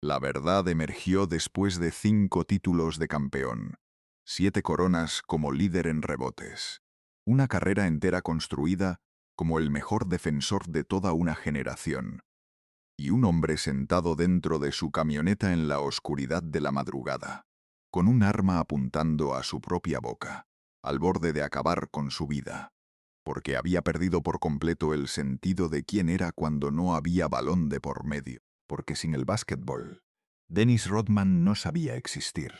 La verdad emergió después de 5 títulos de campeón, 7 coronas como líder en rebotes, una carrera entera construida como el mejor defensor de toda una generación, y un hombre sentado dentro de su camioneta en la oscuridad de la madrugada, con un arma apuntando a su propia boca, al borde de acabar con su vida, porque había perdido por completo el sentido de quién era cuando no había balón de por medio, porque sin el básquetbol, Dennis Rodman no sabía existir.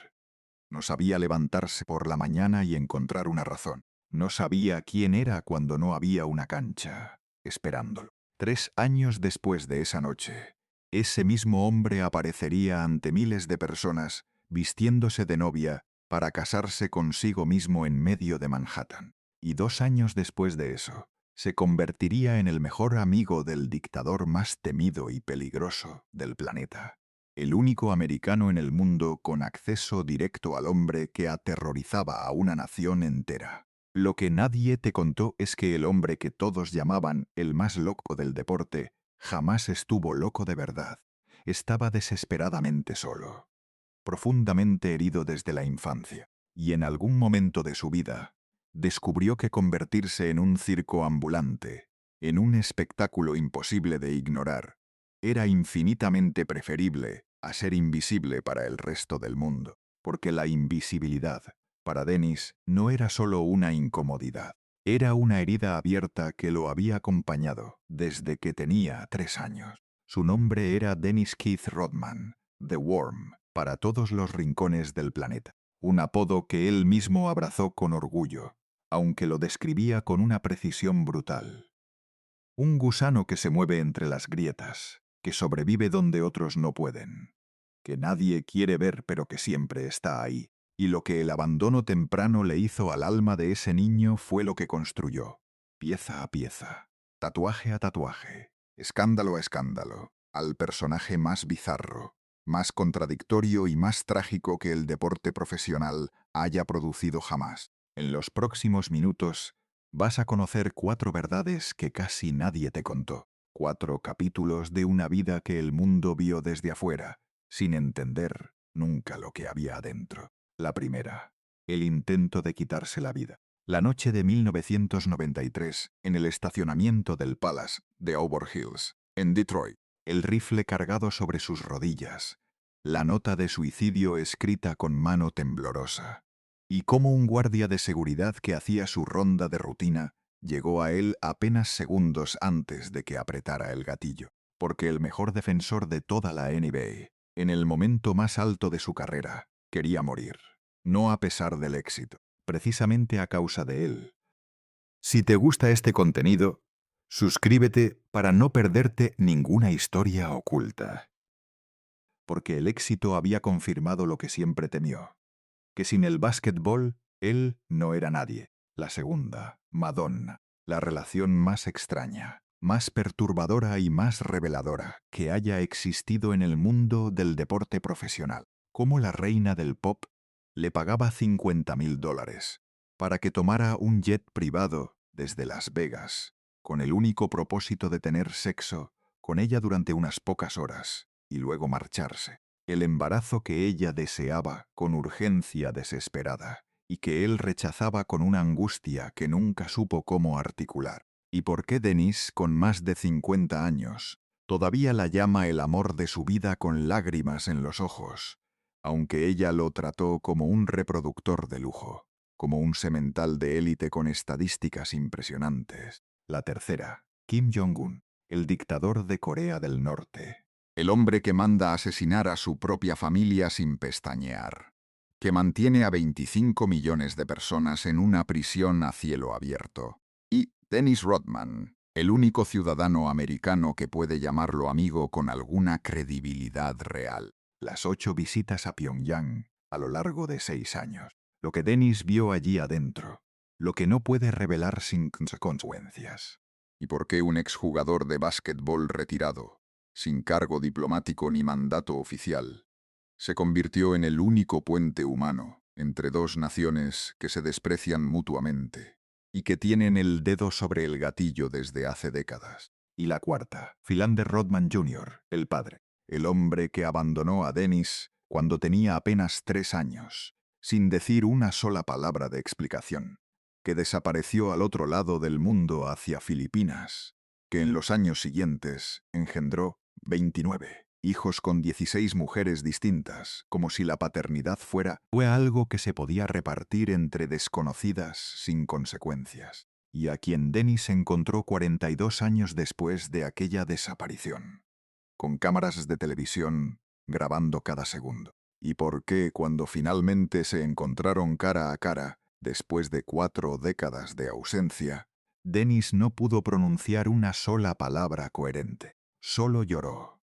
No sabía levantarse por la mañana y encontrar una razón. No sabía quién era cuando no había una cancha esperándolo. 3 años después de esa noche, ese mismo hombre aparecería ante miles de personas vistiéndose de novia para casarse consigo mismo en medio de Manhattan. Y 2 años después de eso, se convertiría en el mejor amigo del dictador más temido y peligroso del planeta. El único americano en el mundo con acceso directo al hombre que aterrorizaba a una nación entera. Lo que nadie te contó es que el hombre que todos llamaban el más loco del deporte jamás estuvo loco de verdad. Estaba desesperadamente solo, profundamente herido desde la infancia, y en algún momento de su vida descubrió que convertirse en un circo ambulante, en un espectáculo imposible de ignorar, era infinitamente preferible a ser invisible para el resto del mundo, porque la invisibilidad, para Dennis, no era solo una incomodidad, era una herida abierta que lo había acompañado desde que tenía 3 años. Su nombre era Dennis Keith Rodman, The Worm, para todos los rincones del planeta, un apodo que él mismo abrazó con orgullo, aunque lo describía con una precisión brutal. Un gusano que se mueve entre las grietas, que sobrevive donde otros no pueden, que nadie quiere ver pero que siempre está ahí. Y lo que el abandono temprano le hizo al alma de ese niño fue lo que construyó, pieza a pieza, tatuaje a tatuaje, escándalo a escándalo, al personaje más bizarro, más contradictorio y más trágico que el deporte profesional haya producido jamás. En los próximos minutos vas a conocer 4 verdades que casi nadie te contó, 4 capítulos de una vida que el mundo vio desde afuera, sin entender nunca lo que había adentro. La primera, el intento de quitarse la vida. La noche de 1993, en el estacionamiento del Palace de Auburn Hills, en Detroit, el rifle cargado sobre sus rodillas, la nota de suicidio escrita con mano temblorosa. Y cómo un guardia de seguridad que hacía su ronda de rutina llegó a él apenas segundos antes de que apretara el gatillo, porque el mejor defensor de toda la NBA, en el momento más alto de su carrera, quería morir, no a pesar del éxito, precisamente a causa de él. Si te gusta este contenido, suscríbete para no perderte ninguna historia oculta. Porque el éxito había confirmado lo que siempre temió, que sin el básquetbol, él no era nadie. La segunda, Madonna, la relación más extraña, más perturbadora y más reveladora que haya existido en el mundo del deporte profesional. Cómo la reina del pop le pagaba $50,000 para que tomara un jet privado desde Las Vegas, con el único propósito de tener sexo con ella durante unas pocas horas y luego marcharse. El embarazo que ella deseaba con urgencia desesperada y que él rechazaba con una angustia que nunca supo cómo articular. ¿Y por qué Dennis, con más de 50 años, todavía la llama el amor de su vida con lágrimas en los ojos, aunque ella lo trató como un reproductor de lujo, como un semental de élite con estadísticas impresionantes? La tercera, Kim Jong-un, el dictador de Corea del Norte. El hombre que manda asesinar a su propia familia sin pestañear, que mantiene a 25 millones de personas en una prisión a cielo abierto. Y Dennis Rodman, el único ciudadano americano que puede llamarlo amigo con alguna credibilidad real. Las 8 visitas a Pyongyang a lo largo de 6 años. Lo que Dennis vio allí adentro. Lo que no puede revelar sin consecuencias. ¿Y por qué un exjugador de básquetbol retirado, sin cargo diplomático ni mandato oficial, se convirtió en el único puente humano entre 2 naciones que se desprecian mutuamente y que tienen el dedo sobre el gatillo desde hace décadas? Y la cuarta, Philander Rodman Jr., el padre, el hombre que abandonó a Dennis cuando tenía apenas 3 años, sin decir una sola palabra de explicación, que desapareció al otro lado del mundo hacia Filipinas, que en los años siguientes engendró 29 hijos con 16 mujeres distintas, como si la paternidad fue algo que se podía repartir entre desconocidas sin consecuencias, y a quien Dennis encontró 42 años después de aquella desaparición, con cámaras de televisión grabando cada segundo. ¿Y por qué cuando finalmente se encontraron cara a cara, después de 4 décadas de ausencia, Dennis no pudo pronunciar una sola palabra coherente? Solo lloró,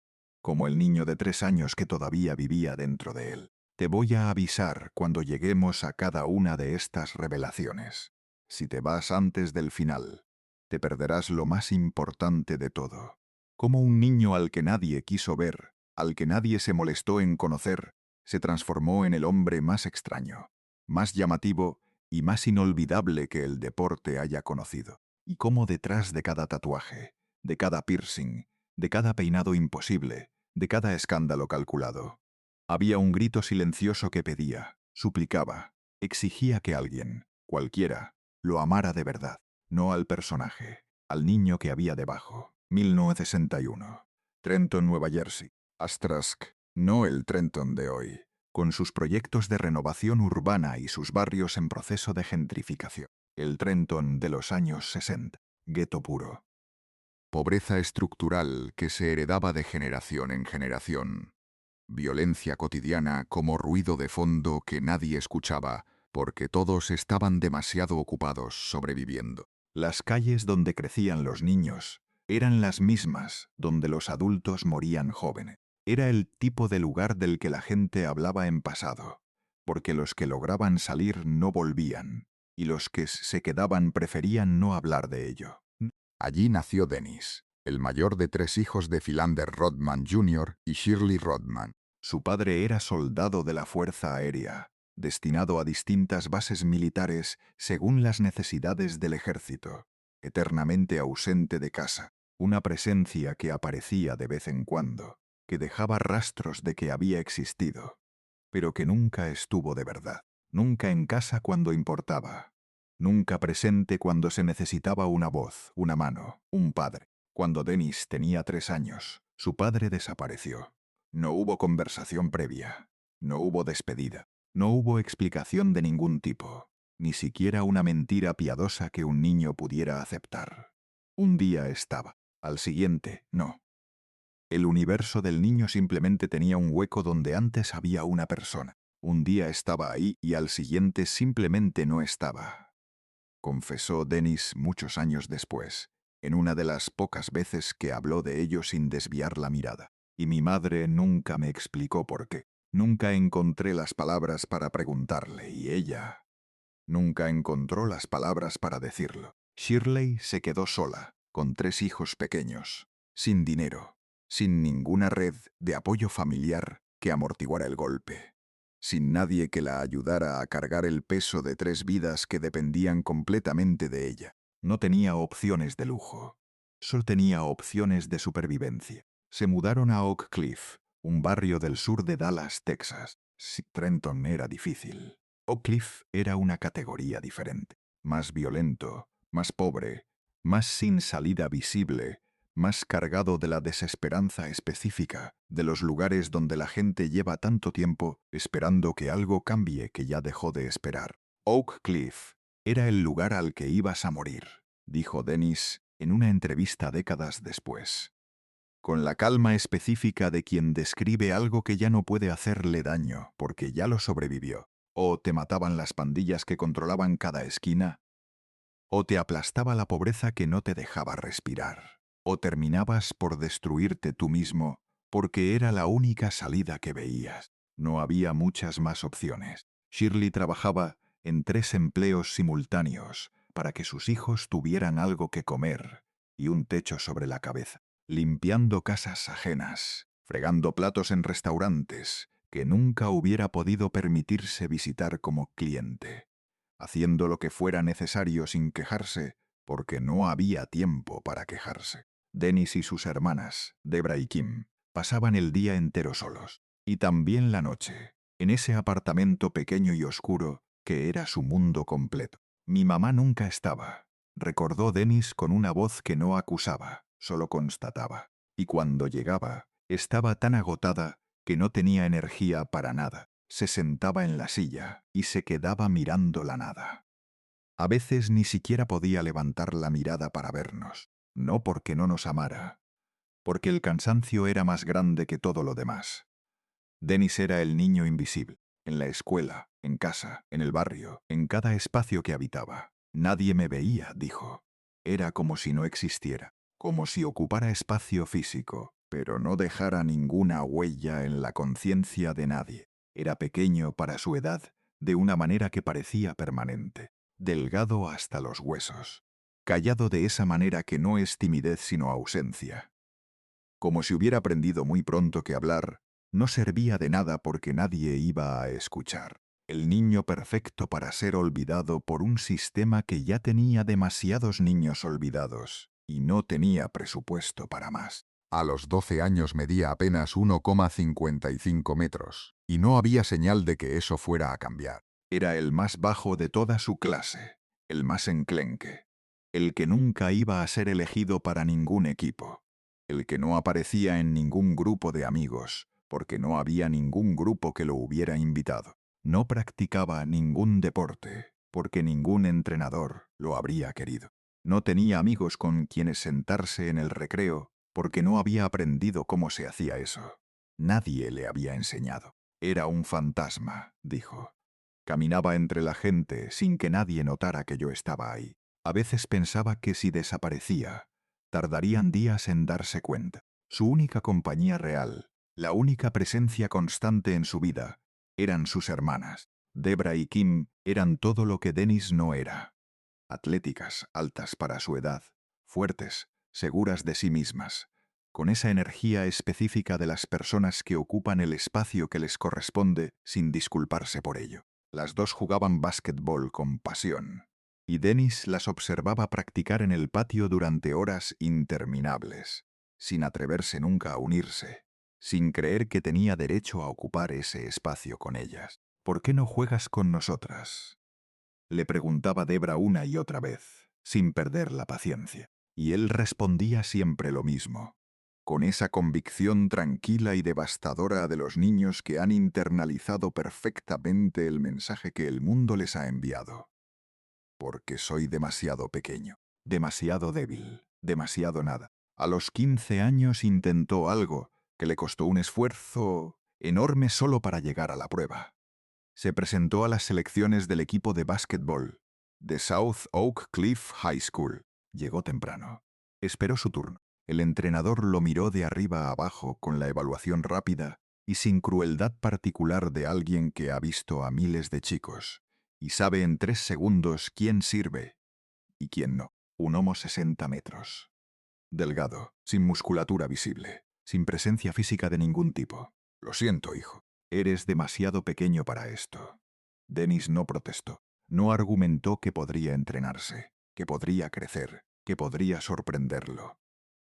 como el niño de 3 años que todavía vivía dentro de él. Te voy a avisar cuando lleguemos a cada una de estas revelaciones. Si te vas antes del final, te perderás lo más importante de todo. Como un niño al que nadie quiso ver, al que nadie se molestó en conocer, se transformó en el hombre más extraño, más llamativo y más inolvidable que el deporte haya conocido. Y cómo detrás de cada tatuaje, de cada piercing, de cada peinado imposible, de cada escándalo calculado, había un grito silencioso que pedía, suplicaba, exigía que alguien, cualquiera, lo amara de verdad, no al personaje, al niño que había debajo. 1961. Trenton, Nueva Jersey. Astrask, no el Trenton de hoy, con sus proyectos de renovación urbana y sus barrios en proceso de gentrificación. El Trenton de los años 60. Gueto puro. Pobreza estructural que se heredaba de generación en generación. Violencia cotidiana como ruido de fondo que nadie escuchaba porque todos estaban demasiado ocupados sobreviviendo. Las calles donde crecían los niños eran las mismas donde los adultos morían jóvenes. Era el tipo de lugar del que la gente hablaba en pasado, porque los que lograban salir no volvían, y los que se quedaban preferían no hablar de ello. Allí nació Dennis, el mayor de 3 hijos de Philander Rodman Jr. y Shirley Rodman. Su padre era soldado de la Fuerza Aérea, destinado a distintas bases militares según las necesidades del ejército, eternamente ausente de casa, una presencia que aparecía de vez en cuando, que dejaba rastros de que había existido, pero que nunca estuvo de verdad, nunca en casa cuando importaba, nunca presente cuando se necesitaba una voz, una mano, un padre. Cuando Dennis tenía 3 años, su padre desapareció. No hubo conversación previa, no hubo despedida, no hubo explicación de ningún tipo, ni siquiera una mentira piadosa que un niño pudiera aceptar. Un día estaba, al siguiente, no. El universo del niño simplemente tenía un hueco donde antes había una persona. Un día estaba ahí y al siguiente simplemente no estaba, confesó Dennis muchos años después, en una de las pocas veces que habló de ello sin desviar la mirada. Y mi madre nunca me explicó por qué. Nunca encontré las palabras para preguntarle y ella nunca encontró las palabras para decirlo. Shirley se quedó sola, con 3 hijos pequeños, sin dinero, sin ninguna red de apoyo familiar que amortiguara el golpe, sin nadie que la ayudara a cargar el peso de 3 vidas que dependían completamente de ella. No tenía opciones de lujo, solo tenía opciones de supervivencia. Se mudaron a Oak Cliff, un barrio del sur de Dallas, Texas. Sí, Trenton era difícil. Oak Cliff era una categoría diferente, más violento, más pobre, más sin salida visible, más cargado de la desesperanza específica de los lugares donde la gente lleva tanto tiempo esperando que algo cambie que ya dejó de esperar. Oak Cliff era el lugar al que ibas a morir, dijo Dennis en una entrevista décadas después, con la calma específica de quien describe algo que ya no puede hacerle daño porque ya lo sobrevivió. O te mataban las pandillas que controlaban cada esquina, o te aplastaba la pobreza que no te dejaba respirar, o terminabas por destruirte tú mismo porque era la única salida que veías. No había muchas más opciones. Shirley trabajaba en 3 empleos simultáneos para que sus hijos tuvieran algo que comer y un techo sobre la cabeza, limpiando casas ajenas, fregando platos en restaurantes que nunca hubiera podido permitirse visitar como cliente, haciendo lo que fuera necesario sin quejarse, porque no había tiempo para quejarse. Dennis y sus hermanas, Debra y Kim, Pasaban el día entero solos. Y también la noche, en ese apartamento pequeño y oscuro que era su mundo completo. Mi mamá nunca estaba, recordó Dennis con una voz que no acusaba, solo constataba. Y cuando llegaba, estaba tan agotada que no tenía energía para nada. Se sentaba en la silla y se quedaba mirando la nada. A veces ni siquiera podía levantar la mirada para vernos, no porque no nos amara, porque el cansancio era más grande que todo lo demás. Dennis era el niño invisible, en la escuela, en casa, en el barrio, en cada espacio que habitaba. Nadie me veía, dijo. Era como si no existiera, como si ocupara espacio físico, pero no dejara ninguna huella en la conciencia de nadie. Era pequeño para su edad, de una manera que parecía permanente, delgado hasta los huesos, callado de esa manera que no es timidez sino ausencia. Como si hubiera aprendido muy pronto que hablar no servía de nada porque nadie iba a escuchar. El niño perfecto para ser olvidado por un sistema que ya tenía demasiados niños olvidados y no tenía presupuesto para más. A los 12 años medía apenas 1,55 metros, y no había señal de que eso fuera a cambiar. Era el más bajo de toda su clase, el más enclenque, el que nunca iba a ser elegido para ningún equipo, el que no aparecía en ningún grupo de amigos, porque no había ningún grupo que lo hubiera invitado. No practicaba ningún deporte, porque ningún entrenador lo habría querido. No tenía amigos con quienes sentarse en el recreo, porque no había aprendido cómo se hacía eso. Nadie le había enseñado. Era un fantasma, dijo. Caminaba entre la gente sin que nadie notara que yo estaba ahí. A veces pensaba que si desaparecía, tardarían días en darse cuenta. Su única compañía real, la única presencia constante en su vida, eran sus hermanas. Debra y Kim eran todo lo que Dennis no era. Atléticas, altas para su edad, fuertes, seguras de sí mismas, con esa energía específica de las personas que ocupan el espacio que les corresponde sin disculparse por ello. Las dos jugaban básquetbol con pasión, y Dennis las observaba practicar en el patio durante horas interminables, sin atreverse nunca a unirse, sin creer que tenía derecho a ocupar ese espacio con ellas. ¿Por qué no juegas con nosotras?, le preguntaba Debra una y otra vez, sin perder la paciencia. Y él respondía siempre lo mismo, con esa convicción tranquila y devastadora de los niños que han internalizado perfectamente el mensaje que el mundo les ha enviado. Porque soy demasiado pequeño, demasiado débil, demasiado nada. A los 15 años intentó algo que le costó un esfuerzo enorme solo para llegar a la prueba. Se presentó a las selecciones del equipo de básquetbol de South Oak Cliff High School. Llegó temprano. Esperó su turno. El entrenador lo miró de arriba a abajo con la evaluación rápida y sin crueldad particular de alguien que ha visto a miles de chicos y sabe en 3 segundos quién sirve y quién no. Un homo 60 metros. Delgado, sin musculatura visible, sin presencia física de ningún tipo. Lo siento, hijo. Eres demasiado pequeño para esto. Dennis no protestó. No argumentó que podría entrenarse, que podría crecer, que podría sorprenderlo.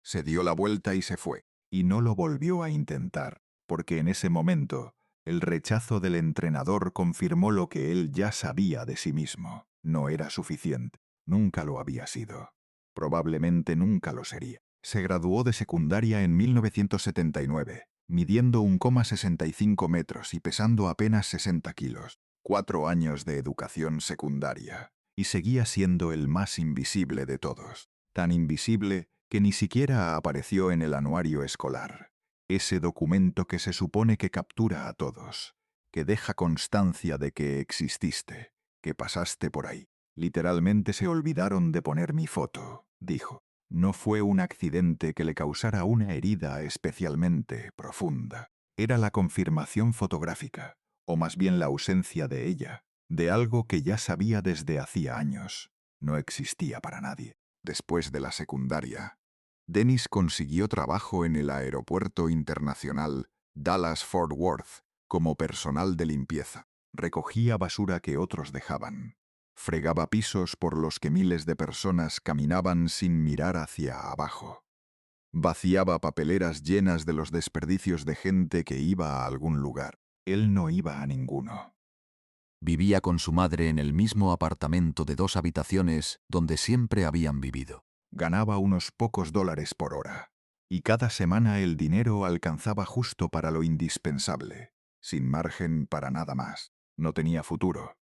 Se dio la vuelta y se fue, y no lo volvió a intentar, porque en ese momento el rechazo del entrenador confirmó lo que él ya sabía de sí mismo. No era suficiente. Nunca lo había sido. Probablemente nunca lo sería. Se graduó de secundaria en 1979, midiendo 1,65 metros y pesando apenas 60 kilos. 4 años de educación secundaria. Y seguía siendo el más invisible de todos. Tan invisible que ni siquiera apareció en el anuario escolar. Ese documento que se supone que captura a todos, que deja constancia de que exististe, que pasaste por ahí. Literalmente se olvidaron de poner mi foto, dijo. No fue un accidente que le causara una herida especialmente profunda. Era la confirmación fotográfica, o más bien la ausencia de ella, de algo que ya sabía desde hacía años. No existía para nadie. Después de la secundaria, Dennis consiguió trabajo en el Aeropuerto Internacional Dallas-Fort Worth como personal de limpieza. Recogía basura que otros dejaban. Fregaba pisos por los que miles de personas caminaban sin mirar hacia abajo. Vaciaba papeleras llenas de los desperdicios de gente que iba a algún lugar. Él no iba a ninguno. Vivía con su madre en el mismo apartamento de 2 habitaciones donde siempre habían vivido. Ganaba unos pocos dólares por hora. Y cada semana el dinero alcanzaba justo para lo indispensable, sin margen para nada más. No tenía futuro.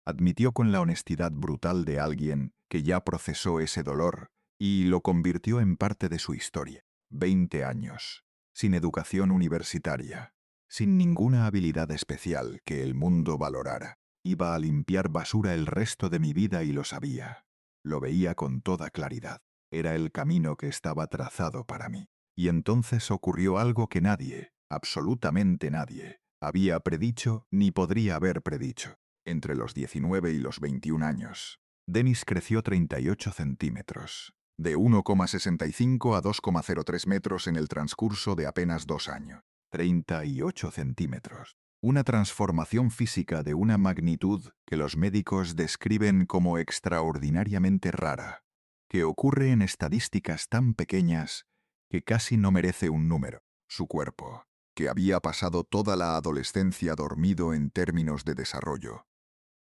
Admitió con la honestidad brutal de alguien que ya procesó ese dolor y lo convirtió en parte de su historia. 20 años, sin educación universitaria, sin ninguna habilidad especial que el mundo valorara. Iba a limpiar basura el resto de mi vida y lo sabía. Lo veía con toda claridad. Era el camino que estaba trazado para mí. Y entonces ocurrió algo que nadie, absolutamente nadie, había predicho ni podría haber predicho. Entre los 19 y los 21 años, Dennis creció 38 centímetros, de 1,65 a 2,03 metros en el transcurso de apenas 2 años. 38 centímetros. Una transformación física de una magnitud que los médicos describen como extraordinariamente rara, que ocurre en estadísticas tan pequeñas que casi no merece un número. Su cuerpo, que había pasado toda la adolescencia dormido en términos de desarrollo,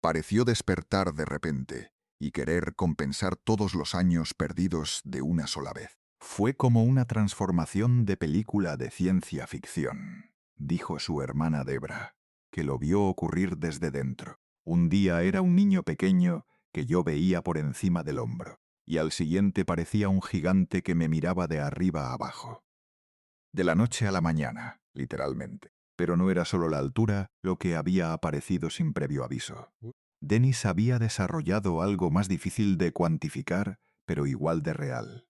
pareció despertar de repente y querer compensar todos los años perdidos de una sola vez. Fue como una transformación de película de ciencia ficción, dijo su hermana Debra, que lo vio ocurrir desde dentro. Un día era un niño pequeño que yo veía por encima del hombro, y al siguiente parecía un gigante que me miraba de arriba a abajo. De la noche a la mañana, literalmente. Pero no era solo la altura lo que había aparecido sin previo aviso. Dennis había desarrollado algo más difícil de cuantificar, pero igual de real.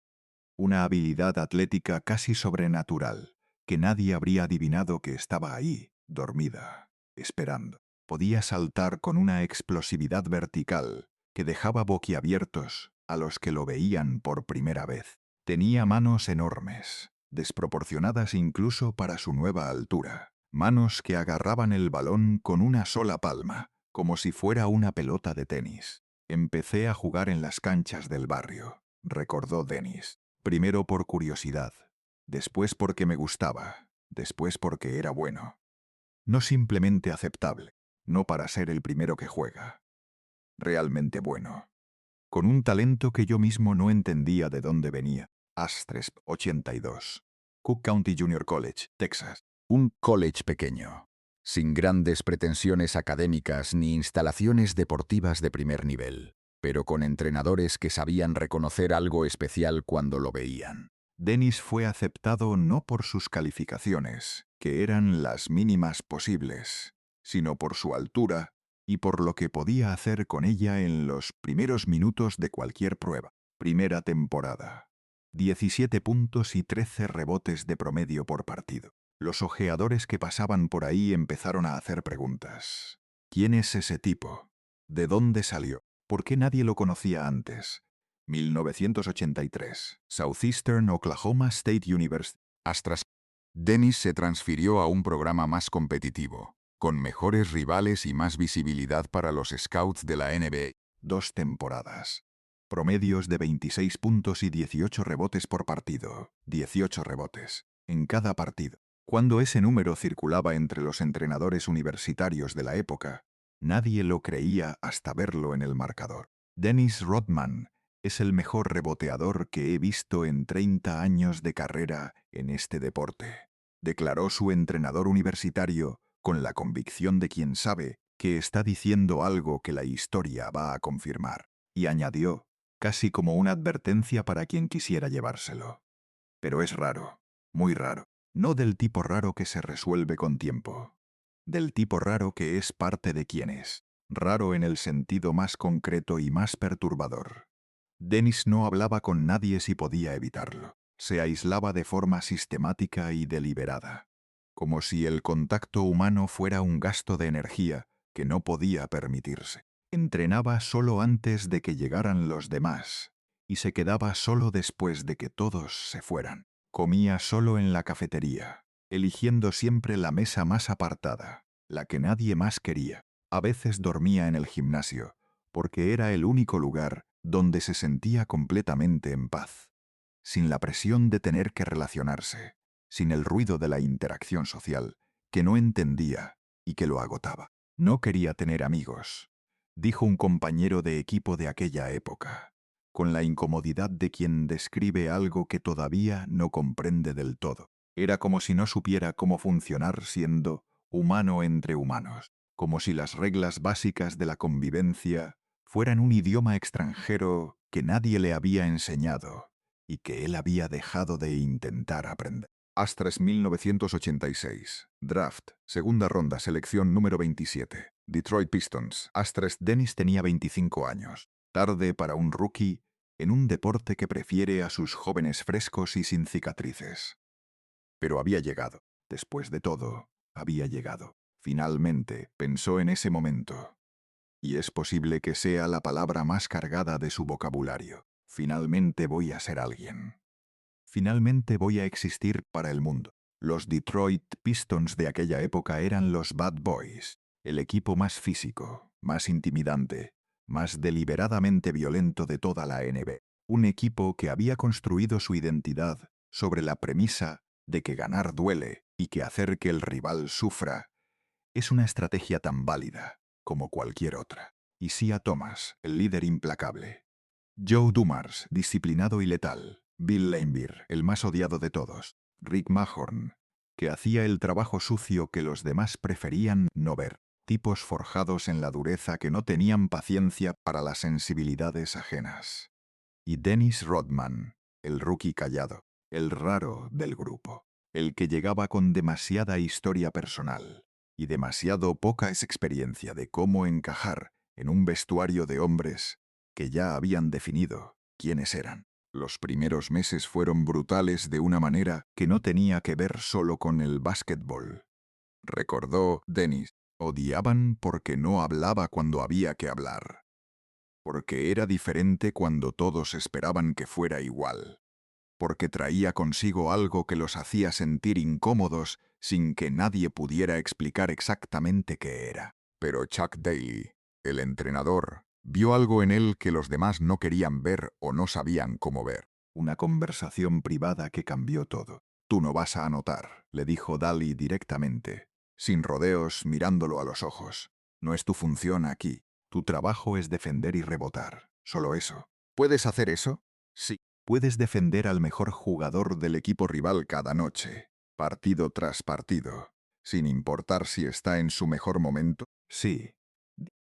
Una habilidad atlética casi sobrenatural, que nadie habría adivinado que estaba ahí, dormida, esperando. Podía saltar con una explosividad vertical que dejaba boquiabiertos a los que lo veían por primera vez. Tenía manos enormes, desproporcionadas incluso para su nueva altura. Manos que agarraban el balón con una sola palma, como si fuera una pelota de tenis. Empecé a jugar en las canchas del barrio, recordó Dennis. Primero por curiosidad, después porque me gustaba, después porque era bueno. No simplemente aceptable, no para ser el primero que juega. Realmente bueno. Con un talento que yo mismo no entendía de dónde venía. Astres 82. Cook County Junior College, Texas. Un college pequeño, sin grandes pretensiones académicas ni instalaciones deportivas de primer nivel, pero con entrenadores que sabían reconocer algo especial cuando lo veían. Dennis fue aceptado no por sus calificaciones, que eran las mínimas posibles, sino por su altura y por lo que podía hacer con ella en los primeros minutos de cualquier prueba. Primera temporada. 17 puntos y 13 rebotes de promedio por partido. Los ojeadores que pasaban por ahí empezaron a hacer preguntas. ¿Quién es ese tipo? ¿De dónde salió? ¿Por qué nadie lo conocía antes? 1983. Southeastern Oklahoma State University. Astras. Dennis se transfirió a un programa más competitivo, con mejores rivales y más visibilidad para los scouts de la NBA. 2 temporadas. Promedios de 26 puntos y 18 rebotes por partido. 18 rebotes en cada partido. Cuando ese número circulaba entre los entrenadores universitarios de la época, nadie lo creía hasta verlo en el marcador. Dennis Rodman es el mejor reboteador que he visto en 30 años de carrera en este deporte, declaró su entrenador universitario con la convicción de quien sabe que está diciendo algo que la historia va a confirmar, y añadió, casi como una advertencia para quien quisiera llevárselo. Pero es raro, muy raro, no del tipo raro que se resuelve con tiempo, del tipo raro que es parte de quien es, raro en el sentido más concreto y más perturbador. Dennis no hablaba con nadie si podía evitarlo. Se aislaba de forma sistemática y deliberada, como si el contacto humano fuera un gasto de energía que no podía permitirse. Entrenaba solo antes de que llegaran los demás y se quedaba solo después de que todos se fueran. Comía solo en la cafetería, eligiendo siempre la mesa más apartada, la que nadie más quería. A veces dormía en el gimnasio, porque era el único lugar donde se sentía completamente en paz. sin la presión de tener que relacionarse, sin el ruido de la interacción social, que no entendía y que lo agotaba. No quería tener amigos, dijo un compañero de equipo de aquella época, con la incomodidad de quien describe algo que todavía no comprende del todo. Era como si no supiera cómo funcionar siendo humano entre humanos, como si las reglas básicas de la convivencia fueran un idioma extranjero que nadie le había enseñado y que él había dejado de intentar aprender. Astros 1986. Draft. Segunda ronda. Selección número 27. Detroit Pistons. Astros. Dennis tenía 25 años. Tarde para un rookie en un deporte que prefiere a sus jóvenes frescos y sin cicatrices. Pero había llegado. Después de todo, había llegado. Finalmente, pensó en ese momento. Y es posible que sea la palabra más cargada de su vocabulario. Finalmente voy a ser alguien. Finalmente voy a existir para el mundo. Los Detroit Pistons de aquella época eran los Bad Boys, el equipo más físico, más intimidante, más deliberadamente violento de toda la NBA. Un equipo que había construido su identidad sobre la premisa de que ganar duele y que hacer que el rival sufra es una estrategia tan válida como cualquier otra. Isaiah Thomas, el líder implacable. Joe Dumars, disciplinado y letal. Bill Laimbeer, el más odiado de todos. Rick Mahorn, que hacía el trabajo sucio que los demás preferían no ver. Tipos forjados en la dureza que no tenían paciencia para las sensibilidades ajenas. Y Dennis Rodman, el rookie callado, el raro del grupo, el que llegaba con demasiada historia personal y demasiado poca experiencia de cómo encajar en un vestuario de hombres que ya habían definido quiénes eran. Los primeros meses fueron brutales de una manera que no tenía que ver solo con el básquetbol. Recordó Dennis. Odiaban porque no hablaba cuando había que hablar. Porque era diferente cuando todos esperaban que fuera igual. Porque traía consigo algo que los hacía sentir incómodos sin que nadie pudiera explicar exactamente qué era. Pero Chuck Daly, el entrenador, vio algo en él que los demás no querían ver o no sabían cómo ver. Una conversación privada que cambió todo. Tú no vas a anotar, le dijo Daly directamente, sin rodeos, mirándolo a los ojos. No es tu función aquí. Tu trabajo es defender y rebotar. Solo eso. ¿Puedes hacer eso? Sí. Puedes defender al mejor jugador del equipo rival cada noche, partido tras partido, sin importar si está en su mejor momento. Sí.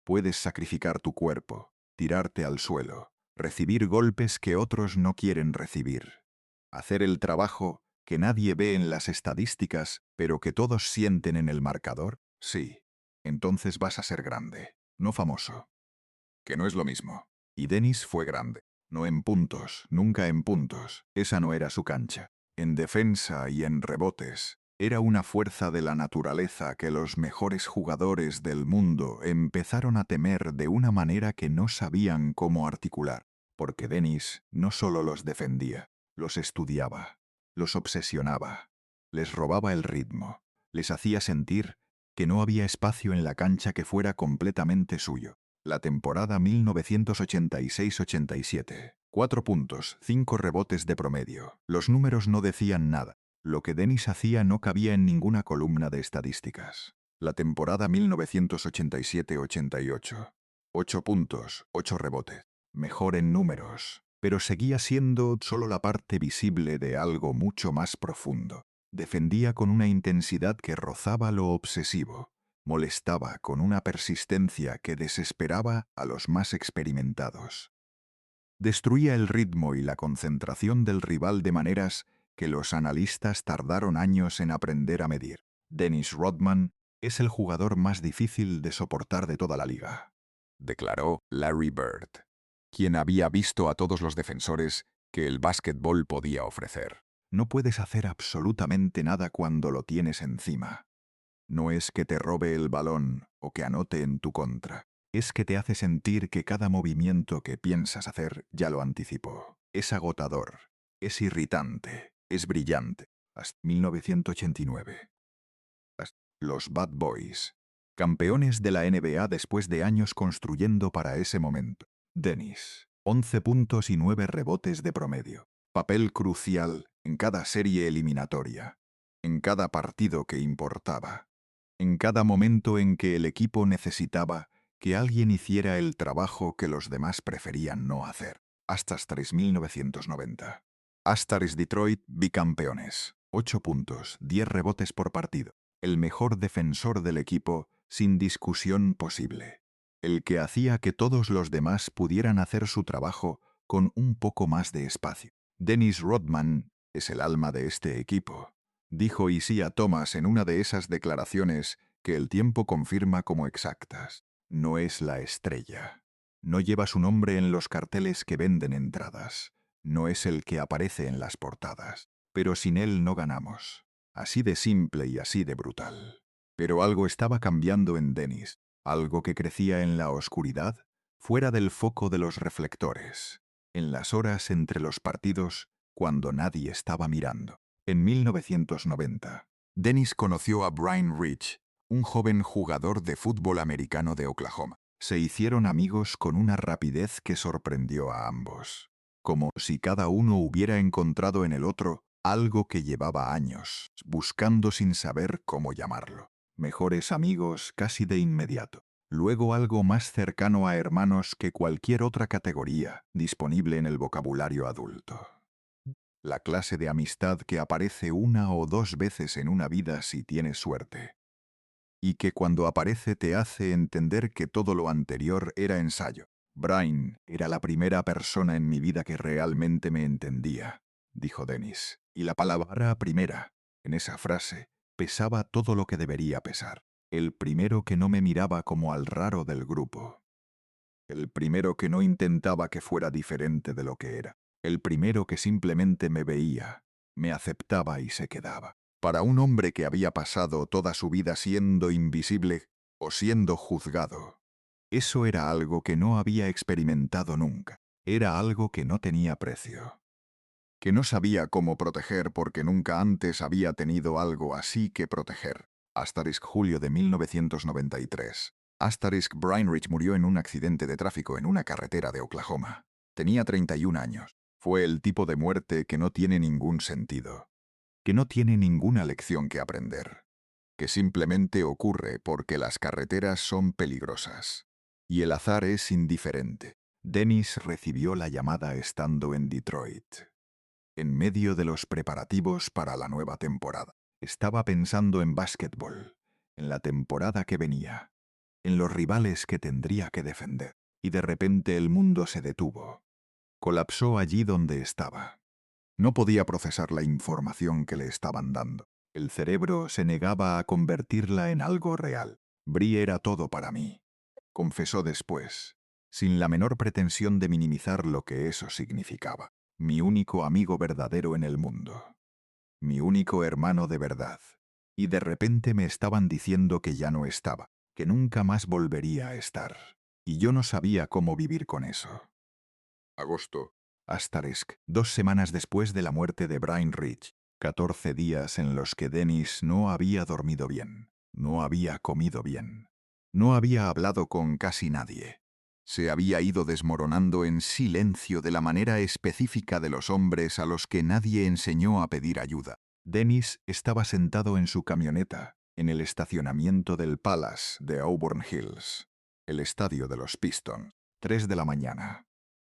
Puedes sacrificar tu cuerpo, tirarte al suelo, recibir golpes que otros no quieren recibir. Hacer el trabajo que nadie ve en las estadísticas, pero que todos sienten en el marcador. Sí. Entonces vas a ser grande, no famoso. Que no es lo mismo. Y Dennis fue grande. No en puntos, nunca en puntos. Esa no era su cancha. En defensa y en rebotes. Era una fuerza de la naturaleza que los mejores jugadores del mundo empezaron a temer de una manera que no sabían cómo articular. Porque Dennis no solo los defendía, los estudiaba, los obsesionaba, les robaba el ritmo, les hacía sentir que no había espacio en la cancha que fuera completamente suyo. La temporada 1986-87. 4 puntos, 5 rebotes de promedio. Los números no decían nada. Lo que Dennis hacía no cabía en ninguna columna de estadísticas. La temporada 1987-88. 8 puntos, 8 rebotes. Mejor en números, pero seguía siendo solo la parte visible de algo mucho más profundo. Defendía con una intensidad que rozaba lo obsesivo. Molestaba con una persistencia que desesperaba a los más experimentados. Destruía el ritmo y la concentración del rival de maneras que los analistas tardaron años en aprender a medir. Dennis Rodman es el jugador más difícil de soportar de toda la liga, declaró Larry Bird, quien había visto a todos los defensores que el básquetbol podía ofrecer. No puedes hacer absolutamente nada cuando lo tienes encima. No es que te robe el balón o que anote en tu contra. Es que te hace sentir que cada movimiento que piensas hacer ya lo anticipó. Es agotador, es irritante, es brillante. Hasta 1989. Los Bad Boys. Campeones de la NBA después de años construyendo para ese momento. Dennis. 11 puntos y 9 rebotes de promedio. Papel crucial en cada serie eliminatoria, en cada partido que importaba, en cada momento en que el equipo necesitaba que alguien hiciera el trabajo que los demás preferían no hacer. Astaris 1990. Astaris Detroit bicampeones. 8 puntos, 10 rebotes por partido. El mejor defensor del equipo, sin discusión posible. El que hacía que todos los demás pudieran hacer su trabajo con un poco más de espacio. Dennis Rodman es el alma de este equipo, dijo Isaiah Thomas en una de esas declaraciones que el tiempo confirma como exactas. No es la estrella. No lleva su nombre en los carteles que venden entradas. No es el que aparece en las portadas. Pero sin él no ganamos. Así de simple y así de brutal. Pero algo estaba cambiando en Dennis. Algo que crecía en la oscuridad, fuera del foco de los reflectores. En las horas entre los partidos, cuando nadie estaba mirando. En 1990, Dennis conoció a Brian Rich, un joven jugador de fútbol americano de Oklahoma. Se hicieron amigos con una rapidez que sorprendió a ambos. Como si cada uno hubiera encontrado en el otro algo que llevaba años, buscando sin saber cómo llamarlo. Mejores amigos casi de inmediato. Luego algo más cercano a hermanos que cualquier otra categoría disponible en el vocabulario adulto. La clase de amistad que aparece una o dos veces en una vida si tienes suerte. Y que cuando aparece te hace entender que todo lo anterior era ensayo. Brian era la primera persona en mi vida que realmente me entendía, dijo Dennis. Y la palabra primera, en esa frase, pesaba todo lo que debería pesar. El primero que no me miraba como al raro del grupo. El primero que no intentaba que fuera diferente de lo que era. El primero que simplemente me veía, me aceptaba y se quedaba. Para un hombre que había pasado toda su vida siendo invisible o siendo juzgado, eso era algo que no había experimentado nunca. Era algo que no tenía precio. Que no sabía cómo proteger porque nunca antes había tenido algo así que proteger. Asterisk julio de 1993. Asterisk Brian Rich murió en un accidente de tráfico en una carretera de Oklahoma. Tenía 31 años. Fue el tipo de muerte que no tiene ningún sentido. Que no tiene ninguna lección que aprender. Que simplemente ocurre porque las carreteras son peligrosas. Y el azar es indiferente. Dennis recibió la llamada estando en Detroit. En medio de los preparativos para la nueva temporada. Estaba pensando en básquetbol, en la temporada que venía, en los rivales que tendría que defender. Y de repente el mundo se detuvo. Colapsó allí donde estaba. No podía procesar la información que le estaban dando. El cerebro se negaba a convertirla en algo real. Brie era todo para mí, confesó después, sin la menor pretensión de minimizar lo que eso significaba. Mi único amigo verdadero en el mundo. Mi único hermano de verdad. Y de repente me estaban diciendo que ya no estaba, que nunca más volvería a estar. Y yo no sabía cómo vivir con eso. Agosto. Asterisk, 2 semanas después de la muerte de Brian Rich. 14 días en los que Dennis no había dormido bien, no había comido bien, no había hablado con casi nadie. Se había ido desmoronando en silencio de la manera específica de los hombres a los que nadie enseñó a pedir ayuda. Dennis estaba sentado en su camioneta, en el estacionamiento del Palace de Auburn Hills, el estadio de los Pistons, 3 de la mañana.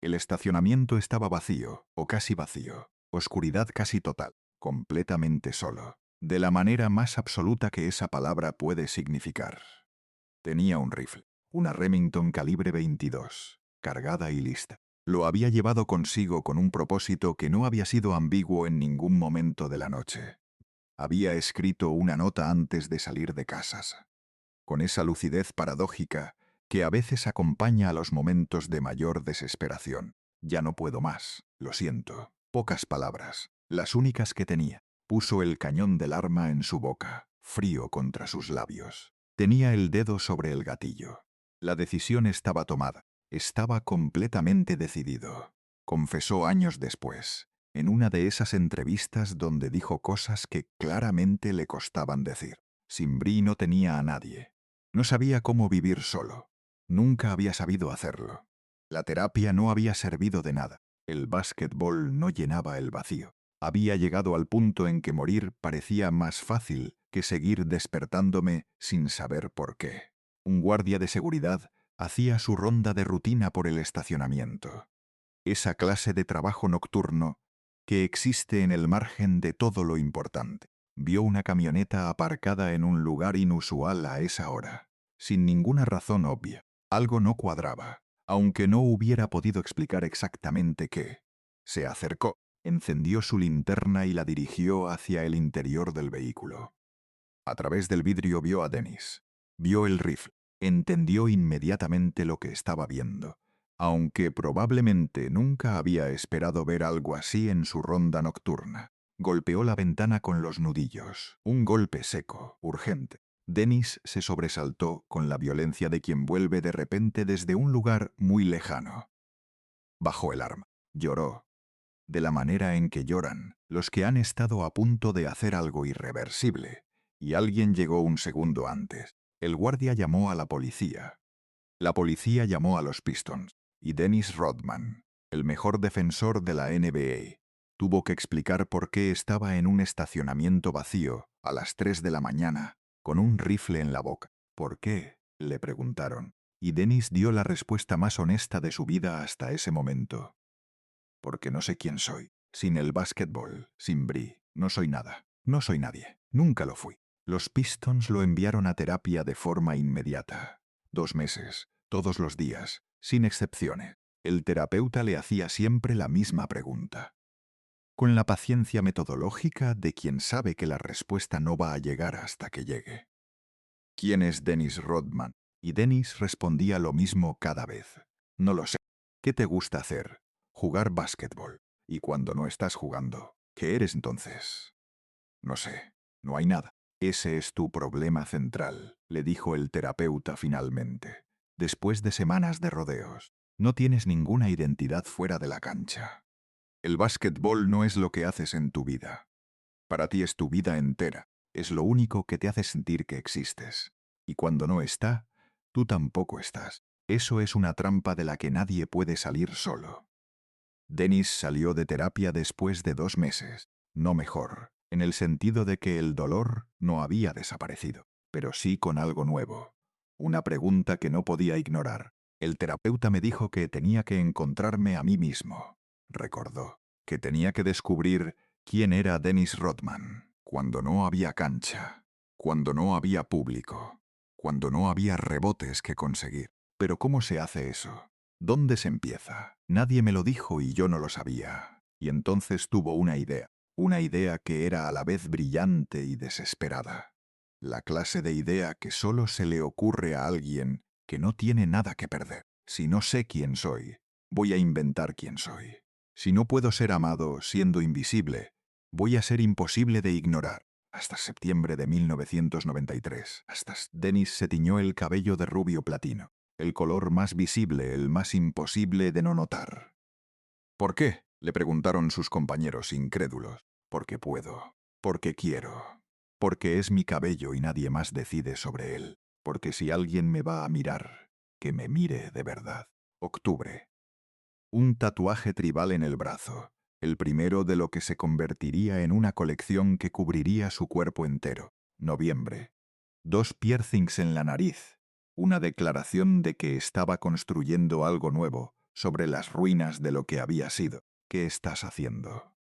El estacionamiento estaba vacío, o casi vacío, oscuridad casi total, completamente solo, de la manera más absoluta que esa palabra puede significar. Tenía un rifle, una Remington calibre 22, cargada y lista. Lo había llevado consigo con un propósito que no había sido ambiguo en ningún momento de la noche. Había escrito una nota antes de salir de casas. Con esa lucidez paradójica que a veces acompaña a los momentos de mayor desesperación. Ya no puedo más, lo siento. Pocas palabras, las únicas que tenía. Puso el cañón del arma en su boca, frío contra sus labios. Tenía el dedo sobre el gatillo. La decisión estaba tomada. Estaba completamente decidido. Confesó años después, en una de esas entrevistas donde dijo cosas que claramente le costaban decir. Sin Brie no tenía a nadie. No sabía cómo vivir solo. Nunca había sabido hacerlo. La terapia no había servido de nada. El básquetbol no llenaba el vacío. Había llegado al punto en que morir parecía más fácil que seguir despertándome sin saber por qué. Un guardia de seguridad hacía su ronda de rutina por el estacionamiento. Esa clase de trabajo nocturno que existe en el margen de todo lo importante. Vio una camioneta aparcada en un lugar inusual a esa hora, sin ninguna razón obvia. Algo no cuadraba, aunque no hubiera podido explicar exactamente qué. Se acercó, encendió su linterna y la dirigió hacia el interior del vehículo. A través del vidrio vio a Dennis. Vio el rifle. Entendió inmediatamente lo que estaba viendo, aunque probablemente nunca había esperado ver algo así en su ronda nocturna. Golpeó la ventana con los nudillos. Un golpe seco, urgente. Dennis se sobresaltó con la violencia de quien vuelve de repente desde un lugar muy lejano. Bajó el arma. Lloró. De la manera en que lloran los que han estado a punto de hacer algo irreversible. Y alguien llegó un segundo antes. El guardia llamó a la policía. La policía llamó a los Pistons. Y Dennis Rodman, el mejor defensor de la NBA, tuvo que explicar por qué estaba en un estacionamiento vacío a las 3 de la mañana, con un rifle en la boca. ¿Por qué?, le preguntaron. Y Dennis dio la respuesta más honesta de su vida hasta ese momento. Porque no sé quién soy. Sin el básquetbol, sin Bree, no soy nada. No soy nadie. Nunca lo fui. Los Pistons lo enviaron a terapia de forma inmediata. 2 meses, todos los días, sin excepciones. El terapeuta le hacía siempre la misma pregunta, con la paciencia metodológica de quien sabe que la respuesta no va a llegar hasta que llegue. ¿Quién es Dennis Rodman? Y Dennis respondía lo mismo cada vez. No lo sé. ¿Qué te gusta hacer? Jugar básquetbol. Y cuando no estás jugando, ¿qué eres entonces? No sé. No hay nada. Ese es tu problema central, le dijo el terapeuta finalmente. Después de semanas de rodeos, no tienes ninguna identidad fuera de la cancha. El básquetbol no es lo que haces en tu vida. Para ti es tu vida entera. Es lo único que te hace sentir que existes. Y cuando no está, tú tampoco estás. Eso es una trampa de la que nadie puede salir solo. Dennis salió de terapia después de 2 meses. No mejor, en el sentido de que el dolor no había desaparecido, pero sí con algo nuevo. Una pregunta que no podía ignorar. El terapeuta me dijo que tenía que encontrarme a mí mismo. Recordó que tenía que descubrir quién era Dennis Rodman, cuando no había cancha, cuando no había público, cuando no había rebotes que conseguir. Pero ¿cómo se hace eso? ¿Dónde se empieza? Nadie me lo dijo y yo no lo sabía. Y entonces tuvo una idea que era a la vez brillante y desesperada. La clase de idea que solo se le ocurre a alguien que no tiene nada que perder. Si no sé quién soy, voy a inventar quién soy. Si no puedo ser amado siendo invisible, voy a ser imposible de ignorar. Hasta septiembre de 1993. Dennis se tiñó el cabello de rubio platino. El color más visible, el más imposible de no notar. ¿Por qué?, le preguntaron sus compañeros incrédulos. Porque puedo. Porque quiero. Porque es mi cabello y nadie más decide sobre él. Porque si alguien me va a mirar, que me mire de verdad. Octubre. Un tatuaje tribal en el brazo, el primero de lo que se convertiría en una colección que cubriría su cuerpo entero. Noviembre. 2 piercings en la nariz, una declaración de que estaba construyendo algo nuevo sobre las ruinas de lo que había sido. ¿Qué estás haciendo?,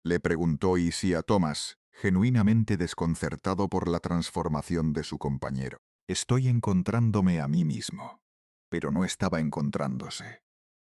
le preguntó Issy a Thomas, genuinamente desconcertado por la transformación de su compañero. Estoy encontrándome a mí mismo. Pero no estaba encontrándose.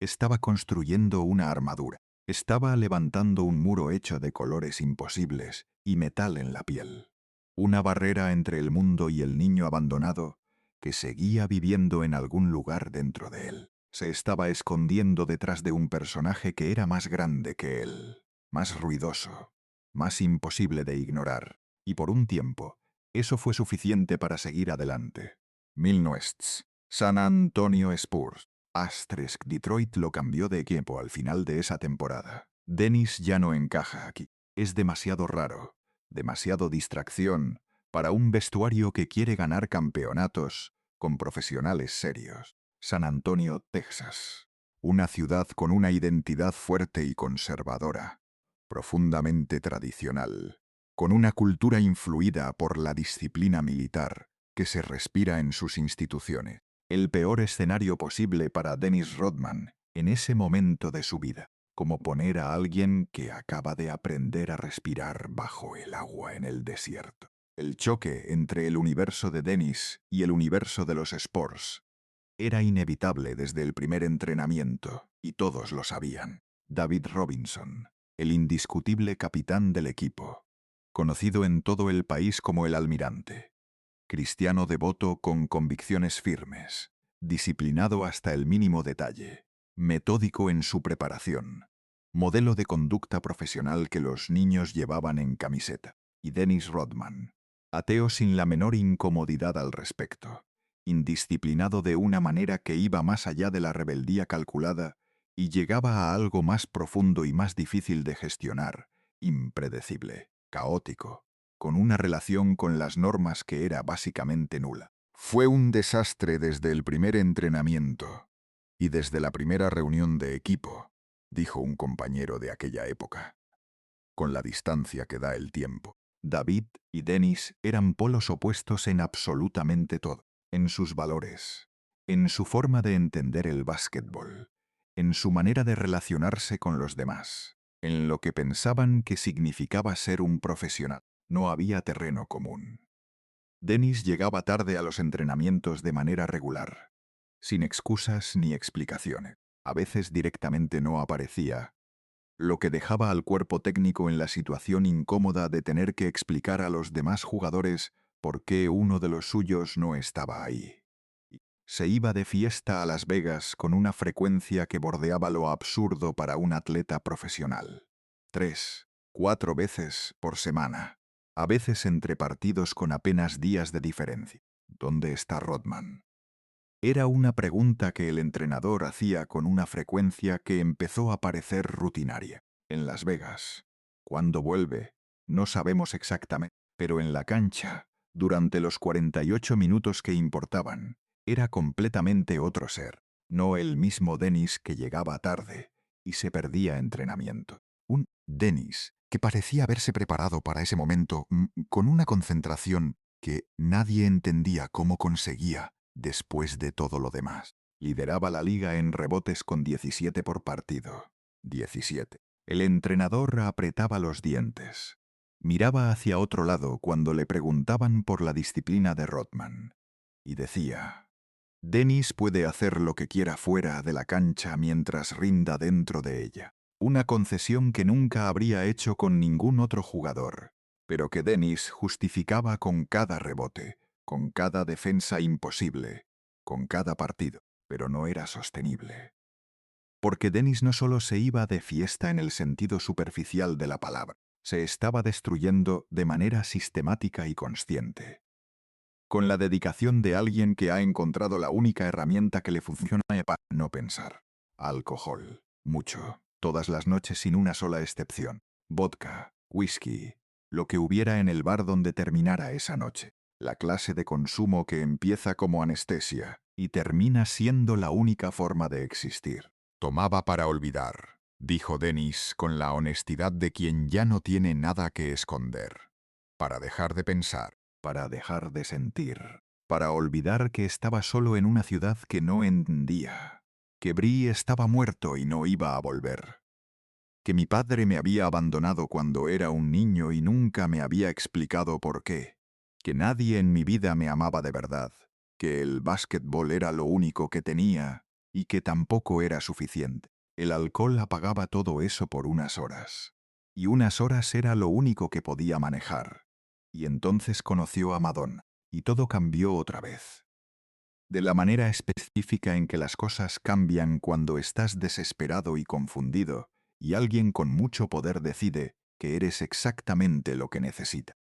Estaba construyendo una armadura. Estaba levantando un muro hecho de colores imposibles y metal en la piel. Una barrera entre el mundo y el niño abandonado que seguía viviendo en algún lugar dentro de él. Se estaba escondiendo detrás de un personaje que era más grande que él, más ruidoso, más imposible de ignorar. Y por un tiempo, eso fue suficiente para seguir adelante. Milnoets, San Antonio Spurs. Asterisk Detroit lo cambió de equipo al final de esa temporada. Dennis ya no encaja aquí. Es demasiado raro, demasiado distracción para un vestuario que quiere ganar campeonatos con profesionales serios. San Antonio, Texas. Una ciudad con una identidad fuerte y conservadora, profundamente tradicional, con una cultura influida por la disciplina militar que se respira en sus instituciones. El peor escenario posible para Dennis Rodman en ese momento de su vida, como poner a alguien que acaba de aprender a respirar bajo el agua en el desierto. El choque entre el universo de Dennis y el universo de los sports era inevitable desde el primer entrenamiento, y todos lo sabían. David Robinson, el indiscutible capitán del equipo, conocido en todo el país como el Almirante, cristiano devoto con convicciones firmes, disciplinado hasta el mínimo detalle, metódico en su preparación, modelo de conducta profesional que los niños llevaban en camiseta, y Dennis Rodman, ateo sin la menor incomodidad al respecto, indisciplinado de una manera que iba más allá de la rebeldía calculada y llegaba a algo más profundo y más difícil de gestionar, impredecible, caótico, con una relación con las normas que era básicamente nula. Fue un desastre desde el primer entrenamiento y desde la primera reunión de equipo, dijo un compañero de aquella época. Con la distancia que da el tiempo, David y Dennis eran polos opuestos en absolutamente todo, en sus valores, en su forma de entender el básquetbol, en su manera de relacionarse con los demás, en lo que pensaban que significaba ser un profesional. No había terreno común. Dennis llegaba tarde a los entrenamientos de manera regular, sin excusas ni explicaciones. A veces directamente no aparecía, lo que dejaba al cuerpo técnico en la situación incómoda de tener que explicar a los demás jugadores por qué uno de los suyos no estaba ahí. Se iba de fiesta a Las Vegas con una frecuencia que bordeaba lo absurdo para un atleta profesional. 3, 4 veces por semana, a veces entre partidos con apenas días de diferencia. ¿Dónde está Rodman? Era una pregunta que el entrenador hacía con una frecuencia que empezó a parecer rutinaria. En Las Vegas. ¿Cuándo vuelve? No sabemos exactamente, pero en la cancha, durante los 48 minutos que importaban, era completamente otro ser, no el mismo Dennis que llegaba tarde y se perdía entrenamiento. Un Dennis que parecía haberse preparado para ese momento con una concentración que nadie entendía cómo conseguía después de todo lo demás. Lideraba la liga en rebotes con 17 por partido. 17. El entrenador apretaba los dientes. Miraba hacia otro lado cuando le preguntaban por la disciplina de Rodman. Y decía: Dennis puede hacer lo que quiera fuera de la cancha mientras rinda dentro de ella. Una concesión que nunca habría hecho con ningún otro jugador, pero que Dennis justificaba con cada rebote, con cada defensa imposible, con cada partido, pero no era sostenible. Porque Dennis no solo se iba de fiesta en el sentido superficial de la palabra, se estaba destruyendo de manera sistemática y consciente. Con la dedicación de alguien que ha encontrado la única herramienta que le funciona para no pensar. Alcohol. Mucho. Todas las noches sin una sola excepción. Vodka, whisky, lo que hubiera en el bar donde terminara esa noche. La clase de consumo que empieza como anestesia y termina siendo la única forma de existir. Tomaba para olvidar, dijo Dennis con la honestidad de quien ya no tiene nada que esconder. Para dejar de pensar, para dejar de sentir, para olvidar que estaba solo en una ciudad que no entendía, que Bree estaba muerto y no iba a volver, que mi padre me había abandonado cuando era un niño y nunca me había explicado por qué, que nadie en mi vida me amaba de verdad, que el básquetbol era lo único que tenía y que tampoco era suficiente. El alcohol apagaba todo eso por unas horas, y unas horas era lo único que podía manejar. Y entonces conoció a Madonna, y todo cambió otra vez. De la manera específica en que las cosas cambian cuando estás desesperado y confundido, y alguien con mucho poder decide que eres exactamente lo que necesita.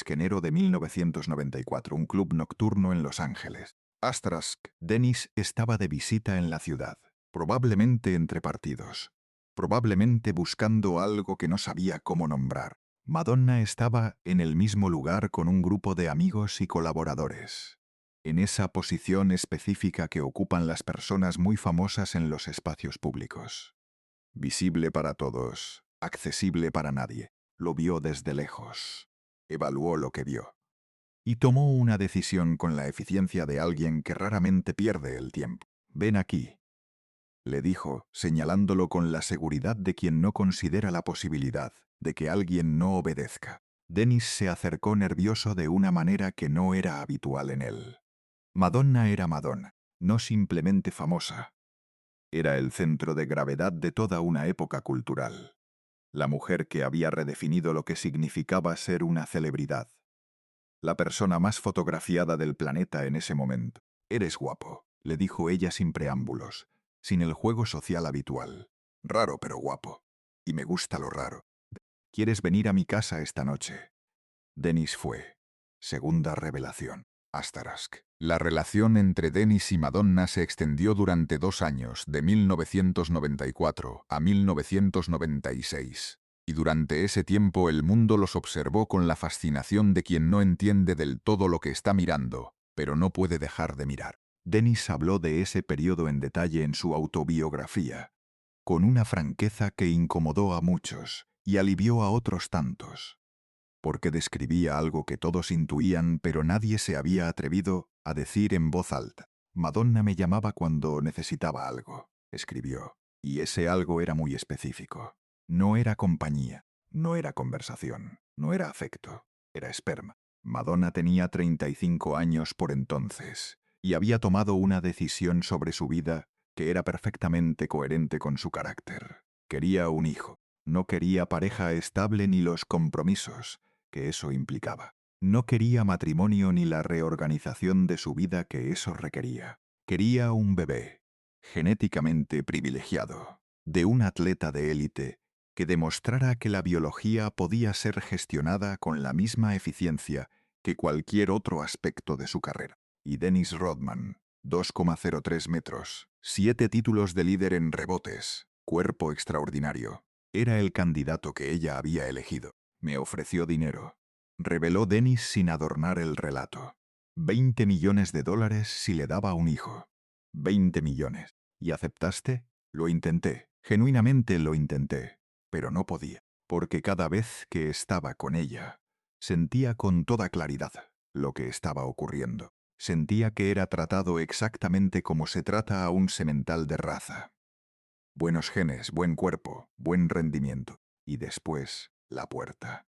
Enero de 1994, un club nocturno en Los Ángeles. Dennis estaba de visita en la ciudad, probablemente entre partidos, probablemente buscando algo que no sabía cómo nombrar. Madonna estaba en el mismo lugar con un grupo de amigos y colaboradores. en esa posición específica que ocupan las personas muy famosas en los espacios públicos. Visible para todos, accesible para nadie. Lo vio desde lejos. Evaluó lo que vio. Y tomó una decisión con la eficiencia de alguien que raramente pierde el tiempo. «Ven aquí», le dijo, señalándolo con la seguridad de quien no considera la posibilidad de que alguien no obedezca. Dennis se acercó nervioso de una manera que no era habitual en él. Madonna era Madonna, no simplemente famosa. Era el centro de gravedad de toda una época cultural. La mujer que había redefinido lo que significaba ser una celebridad. La persona más fotografiada del planeta en ese momento. «Eres guapo», le dijo ella sin preámbulos, sin el juego social habitual. «Raro pero guapo. Y me gusta lo raro. ¿Quieres venir a mi casa esta noche?» Dennis fue. Segunda revelación. Asterisk. La relación entre Dennis y Madonna se extendió durante 2 años, de 1994 a 1996. Y durante ese tiempo el mundo los observó con la fascinación de quien no entiende del todo lo que está mirando, pero no puede dejar de mirar. Dennis habló de ese periodo en detalle en su autobiografía, con una franqueza que incomodó a muchos y alivió a otros tantos, porque describía algo que todos intuían pero nadie se había atrevido a decir en voz alta. «Madonna me llamaba cuando necesitaba algo», escribió, y ese algo era muy específico. No era compañía, no era conversación, no era afecto, era esperma. Madonna tenía 35 años por entonces y había tomado una decisión sobre su vida que era perfectamente coherente con su carácter. Quería un hijo, no quería pareja estable ni los compromisos que eso implicaba. No quería matrimonio ni la reorganización de su vida que eso requería. Quería un bebé, genéticamente privilegiado, de un atleta de élite que demostrara que la biología podía ser gestionada con la misma eficiencia que cualquier otro aspecto de su carrera. Y Dennis Rodman, 2,03 metros, 7 títulos de líder en rebotes, cuerpo extraordinario, era el candidato que ella había elegido. Me ofreció dinero, reveló Dennis sin adornar el relato. $20 millones si le daba un hijo. 20 millones. ¿Y aceptaste? Lo intenté, genuinamente lo intenté, pero no podía, porque cada vez que estaba con ella, sentía con toda claridad lo que estaba ocurriendo. Sentía que era tratado exactamente como se trata a un semental de raza. Buenos genes, buen cuerpo, buen rendimiento. Y después, la puerta.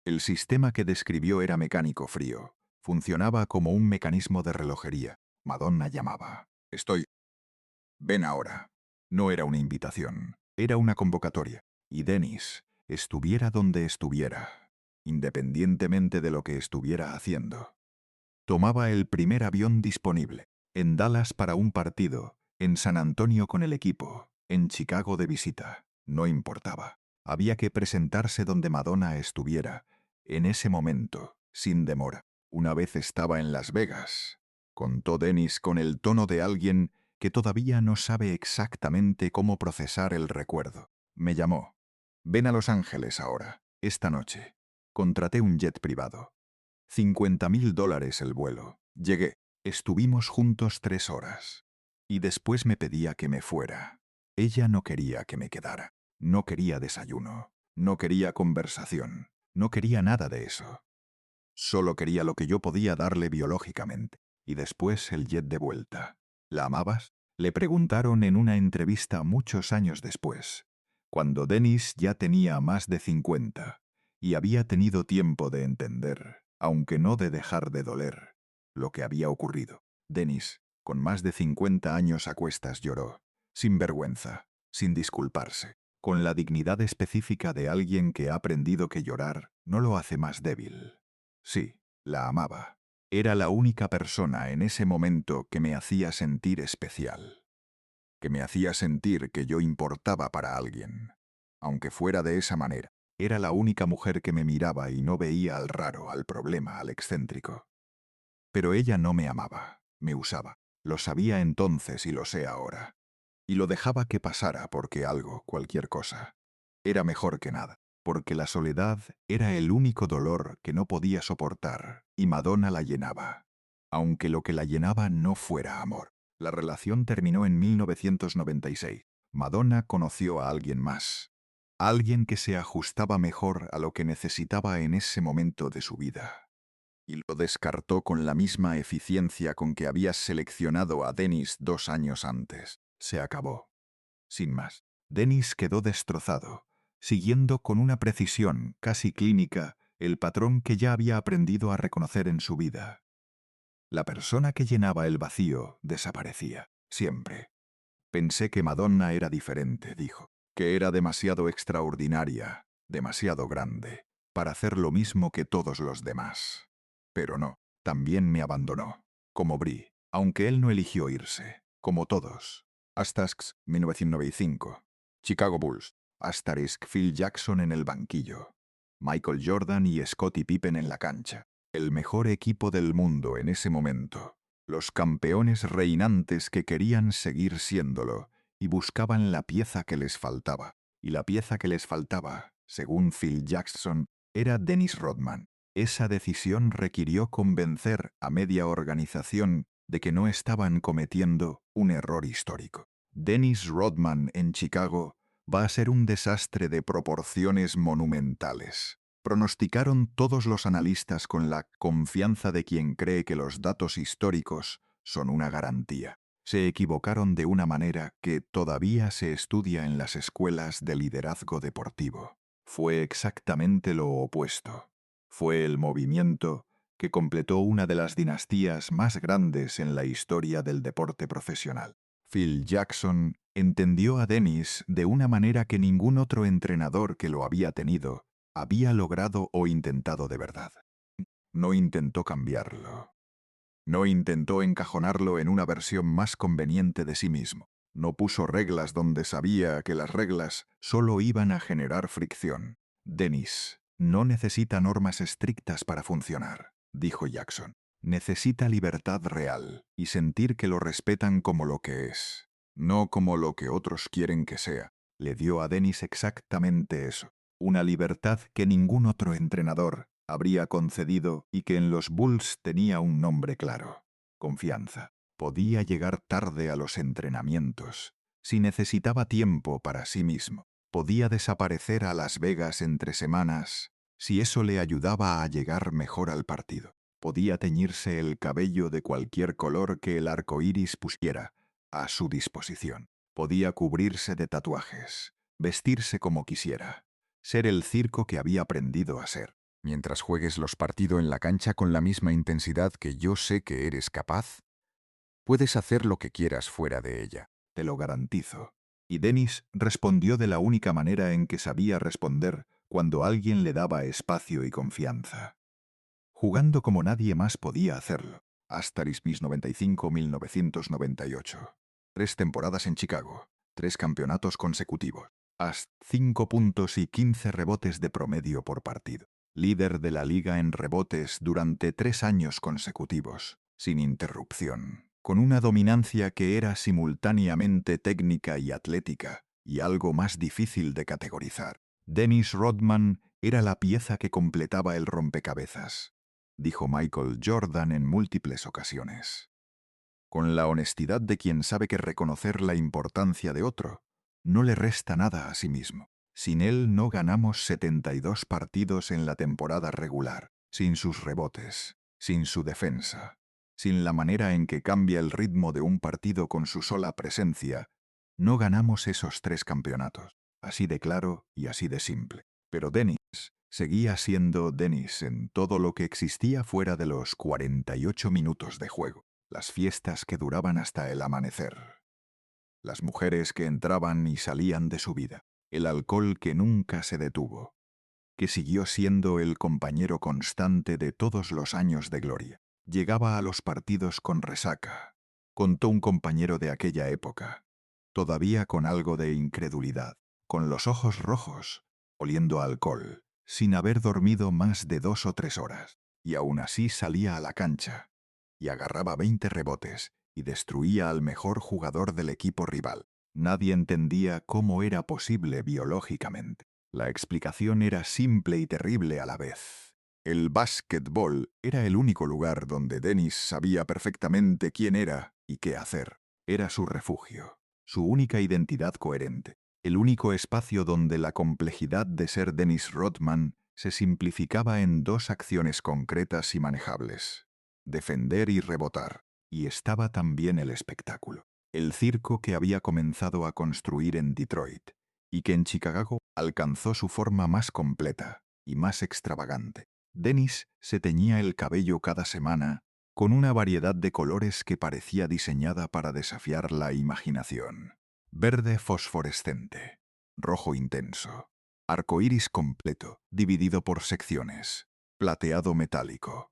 El sistema que describió era mecánico frío. Funcionaba como un mecanismo de relojería. Madonna llamaba. «Estoy. Ven ahora». No era una invitación, era una convocatoria. Y Dennis, estuviera donde estuviera, independientemente de lo que estuviera haciendo, tomaba el primer avión disponible. En Dallas para un partido, en San Antonio con el equipo, en Chicago de visita. No importaba. Había que presentarse donde Madonna estuviera, en ese momento, sin demora. Una vez estaba en Las Vegas, contó Dennis con el tono de alguien que todavía no sabe exactamente cómo procesar el recuerdo. Me llamó. «Ven a Los Ángeles ahora, esta noche». Contraté un jet privado. $50,000 el vuelo. Llegué. Estuvimos juntos 3 horas. Y después me pedía que me fuera. Ella no quería que me quedara. No quería desayuno. No quería conversación. No quería nada de eso. Solo quería lo que yo podía darle biológicamente. Y después el jet de vuelta. ¿La amabas?, le preguntaron en una entrevista muchos años después, cuando Dennis ya tenía más de 50 y había tenido tiempo de entender, aunque no de dejar de doler, lo que había ocurrido. Dennis, con más de 50 años a cuestas, lloró, sin vergüenza, sin disculparse, con la dignidad específica de alguien que ha aprendido que llorar no lo hace más débil. Sí, la amaba. Era la única persona en ese momento que me hacía sentir especial, que me hacía sentir que yo importaba para alguien. Aunque fuera de esa manera, era la única mujer que me miraba y no veía al raro, al problema, al excéntrico. Pero ella no me amaba, me usaba. Lo sabía entonces y lo sé ahora. Y lo dejaba que pasara porque algo, cualquier cosa, era mejor que nada. Porque la soledad era el único dolor que no podía soportar y Madonna la llenaba. aunque lo que la llenaba no fuera amor. La relación terminó en 1996. Madonna conoció a alguien más. Alguien que se ajustaba mejor a lo que necesitaba en ese momento de su vida. Y lo descartó con la misma eficiencia con que había seleccionado a Dennis 2 años antes. Se acabó. Sin más. Dennis quedó destrozado, siguiendo con una precisión casi clínica el patrón que ya había aprendido a reconocer en su vida. La persona que llenaba el vacío desaparecía, siempre. Pensé que Madonna era diferente, dijo, que era demasiado extraordinaria, demasiado grande, para hacer lo mismo que todos los demás. Pero no, también me abandonó, como Brie, aunque él no eligió irse, como todos. Asterisk 1995. Chicago Bulls. Asterisk Phil Jackson en el banquillo. Michael Jordan y Scottie Pippen en la cancha. El mejor equipo del mundo en ese momento. Los campeones reinantes que querían seguir siéndolo y buscaban la pieza que les faltaba. Y la pieza que les faltaba, según Phil Jackson, era Dennis Rodman. Esa decisión requirió convencer a media organización de que no estaban cometiendo un error histórico. Dennis Rodman en Chicago va a ser un desastre de proporciones monumentales. Pronosticaron todos los analistas con la confianza de quien cree que los datos históricos son una garantía. Se equivocaron de una manera que todavía se estudia en las escuelas de liderazgo deportivo. Fue exactamente lo opuesto. Fue el movimiento que completó una de las dinastías más grandes en la historia del deporte profesional. Phil Jackson entendió a Dennis de una manera que ningún otro entrenador que lo había tenido había logrado o intentado de verdad. No intentó cambiarlo. No intentó encajonarlo en una versión más conveniente de sí mismo. No puso reglas donde sabía que las reglas solo iban a generar fricción. Dennis no necesita normas estrictas para funcionar, dijo Jackson. Necesita libertad real y sentir que lo respetan como lo que es, no como lo que otros quieren que sea. Le dio a Dennis exactamente eso. Una libertad que ningún otro entrenador habría concedido y que en los Bulls tenía un nombre claro: confianza. Podía llegar tarde a los entrenamientos, si necesitaba tiempo para sí mismo. Podía desaparecer a Las Vegas entre semanas, si eso le ayudaba a llegar mejor al partido. Podía teñirse el cabello de cualquier color que el arco iris pusiera a su disposición. Podía cubrirse de tatuajes, vestirse como quisiera, ser el circo que había aprendido a ser. Mientras juegues los partidos en la cancha con la misma intensidad que yo sé que eres capaz, puedes hacer lo que quieras fuera de ella. Te lo garantizo. Y Dennis respondió de la única manera en que sabía responder cuando alguien le daba espacio y confianza. Jugando como nadie más podía hacerlo. Asterisk 1995-1998. 3 temporadas en Chicago. 3 campeonatos consecutivos. 5 puntos y 15 rebotes de promedio por partido. Líder de la liga en rebotes durante 3 años consecutivos, sin interrupción, con una dominancia que era simultáneamente técnica y atlética, y algo más difícil de categorizar. Dennis Rodman era la pieza que completaba el rompecabezas, dijo Michael Jordan en múltiples ocasiones. Con la honestidad de quien sabe que reconocer la importancia de otro no le resta nada a sí mismo. Sin él no ganamos 72 partidos en la temporada regular, sin sus rebotes, sin su defensa, sin la manera en que cambia el ritmo de un partido con su sola presencia. No ganamos esos 3 campeonatos, así de claro y así de simple. Pero Dennis seguía siendo Dennis en todo lo que existía fuera de los 48 minutos de juego, las fiestas que duraban hasta el amanecer, las mujeres que entraban y salían de su vida, el alcohol que nunca se detuvo, que siguió siendo el compañero constante de todos los años de gloria. Llegaba a los partidos con resaca, contó un compañero de aquella época, todavía con algo de incredulidad, con los ojos rojos, oliendo a alcohol, sin haber dormido más de 2 o 3 horas, y aún así salía a la cancha, y agarraba 20 rebotes, y destruía al mejor jugador del equipo rival. Nadie entendía cómo era posible biológicamente. La explicación era simple y terrible a la vez. El básquetbol era el único lugar donde Dennis sabía perfectamente quién era y qué hacer. Era su refugio, su única identidad coherente, el único espacio donde la complejidad de ser Dennis Rodman se simplificaba en dos acciones concretas y manejables: defender y rebotar. Y estaba también el espectáculo, el circo que había comenzado a construir en Detroit y que en Chicago alcanzó su forma más completa y más extravagante. Dennis se teñía el cabello cada semana con una variedad de colores que parecía diseñada para desafiar la imaginación. Verde fosforescente, rojo intenso, arcoíris completo, dividido por secciones, plateado metálico.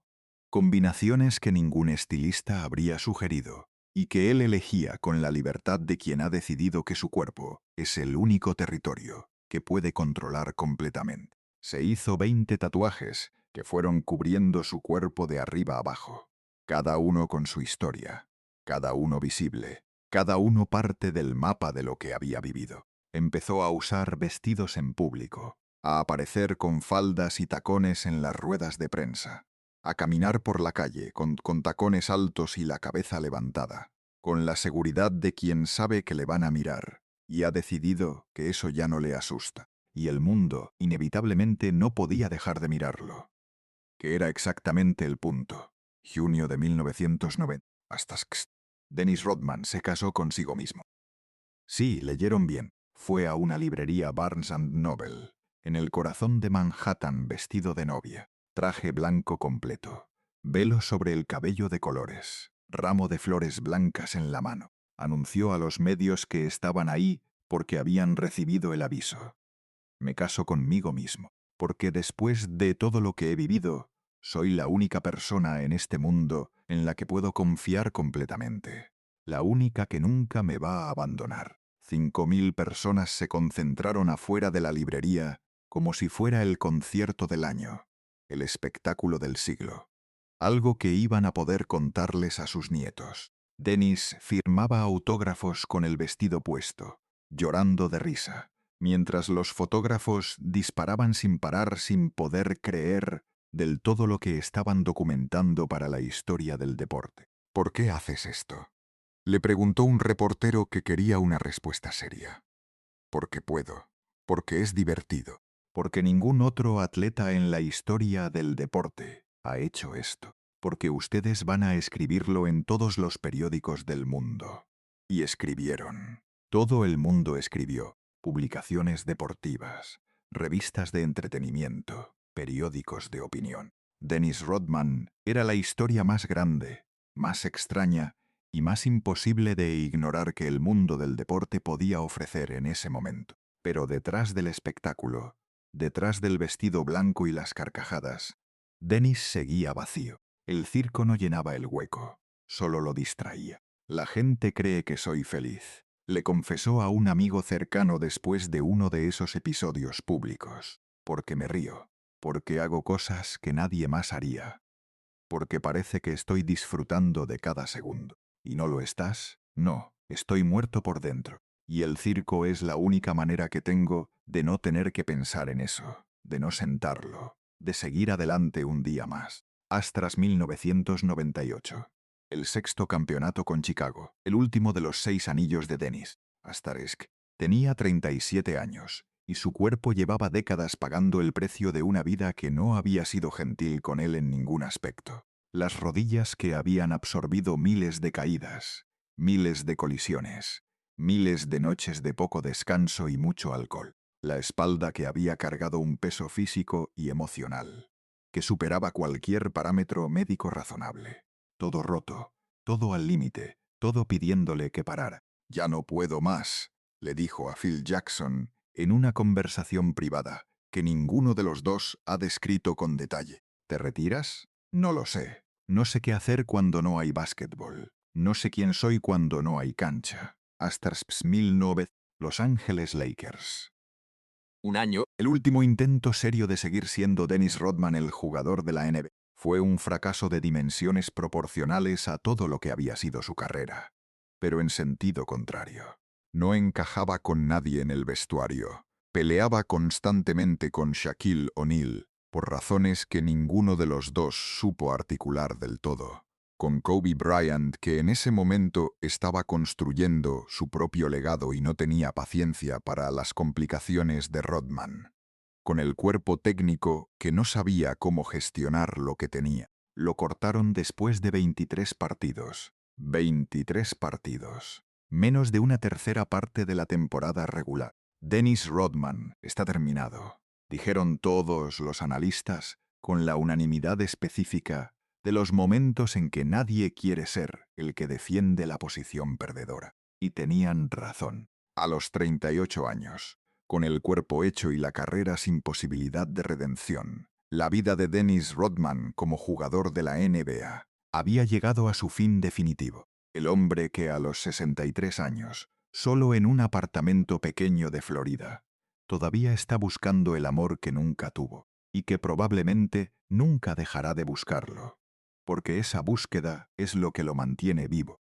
Combinaciones que ningún estilista habría sugerido y que él elegía con la libertad de quien ha decidido que su cuerpo es el único territorio que puede controlar completamente. Se hizo 20 tatuajes que fueron cubriendo su cuerpo de arriba abajo, cada uno con su historia, cada uno visible, cada uno parte del mapa de lo que había vivido. Empezó a usar vestidos en público, a aparecer con faldas y tacones en las ruedas de prensa, a caminar por la calle con tacones altos y la cabeza levantada, con la seguridad de quien sabe que le van a mirar, y ha decidido que eso ya no le asusta, y el mundo inevitablemente no podía dejar de mirarlo. Que era exactamente el punto. Junio de 1990. Hasta Dennis Rodman se casó consigo mismo. Sí, leyeron bien. Fue a una librería Barnes Noble, en el corazón de Manhattan, vestido de novia, traje blanco completo, velo sobre el cabello de colores, ramo de flores blancas en la mano. Anunció a los medios que estaban ahí porque habían recibido el aviso. Me caso conmigo mismo, porque después de todo lo que he vivido, soy la única persona en este mundo en la que puedo confiar completamente, la única que nunca me va a abandonar. 5.000 personas se concentraron afuera de la librería como si fuera el concierto del año, el espectáculo del siglo, algo que iban a poder contarles a sus nietos. Dennis firmaba autógrafos con el vestido puesto, llorando de risa, mientras los fotógrafos disparaban sin parar, sin poder creer del todo lo que estaban documentando para la historia del deporte. ¿Por qué haces esto?, le preguntó un reportero que quería una respuesta seria. Porque puedo, porque es divertido, porque ningún otro atleta en la historia del deporte ha hecho esto, porque ustedes van a escribirlo en todos los periódicos del mundo. Y escribieron. Todo el mundo escribió. Publicaciones deportivas, revistas de entretenimiento, periódicos de opinión. Dennis Rodman era la historia más grande, más extraña y más imposible de ignorar que el mundo del deporte podía ofrecer en ese momento. Pero detrás del espectáculo, detrás del vestido blanco y las carcajadas, Dennis seguía vacío. El circo no llenaba el hueco, solo lo distraía. La gente cree que soy feliz, le confesó a un amigo cercano después de uno de esos episodios públicos. Porque me río, porque hago cosas que nadie más haría, porque parece que estoy disfrutando de cada segundo. ¿Y no lo estás? No, estoy muerto por dentro. Y el circo es la única manera que tengo de no tener que pensar en eso, de no sentarlo, de seguir adelante un día más. Astras 1998. El sexto campeonato con Chicago, el último de los 6 anillos de Dennis. Asterisk. Tenía 37 años, y su cuerpo llevaba décadas pagando el precio de una vida que no había sido gentil con él en ningún aspecto. Las rodillas que habían absorbido miles de caídas, miles de colisiones, miles de noches de poco descanso y mucho alcohol. La espalda que había cargado un peso físico y emocional, que superaba cualquier parámetro médico razonable. Todo roto, todo al límite, todo pidiéndole que parara. «Ya no puedo más», le dijo a Phil Jackson en una conversación privada que ninguno de los dos ha descrito con detalle. «¿Te retiras? No lo sé. No sé qué hacer cuando no hay básquetbol. No sé quién soy cuando no hay cancha». Astras 1900, Los Ángeles Lakers. Un año, el último intento serio de seguir siendo Dennis Rodman el jugador de la NBA. Fue un fracaso de dimensiones proporcionales a todo lo que había sido su carrera, pero en sentido contrario. No encajaba con nadie en el vestuario. Peleaba constantemente con Shaquille O'Neal, por razones que ninguno de los dos supo articular del todo. Con Kobe Bryant, que en ese momento estaba construyendo su propio legado y no tenía paciencia para las complicaciones de Rodman. Con el cuerpo técnico que no sabía cómo gestionar lo que tenía. Lo cortaron después de 23 partidos. 23 partidos. Menos de una tercera parte de la temporada regular. Dennis Rodman está terminado, dijeron todos los analistas con la unanimidad específica de los momentos en que nadie quiere ser el que defiende la posición perdedora. Y tenían razón. A los 38 años, con el cuerpo hecho y la carrera sin posibilidad de redención, la vida de Dennis Rodman como jugador de la NBA había llegado a su fin definitivo. El hombre que a los 63 años, solo en un apartamento pequeño de Florida, todavía está buscando el amor que nunca tuvo y que probablemente nunca dejará de buscarlo, porque esa búsqueda es lo que lo mantiene vivo.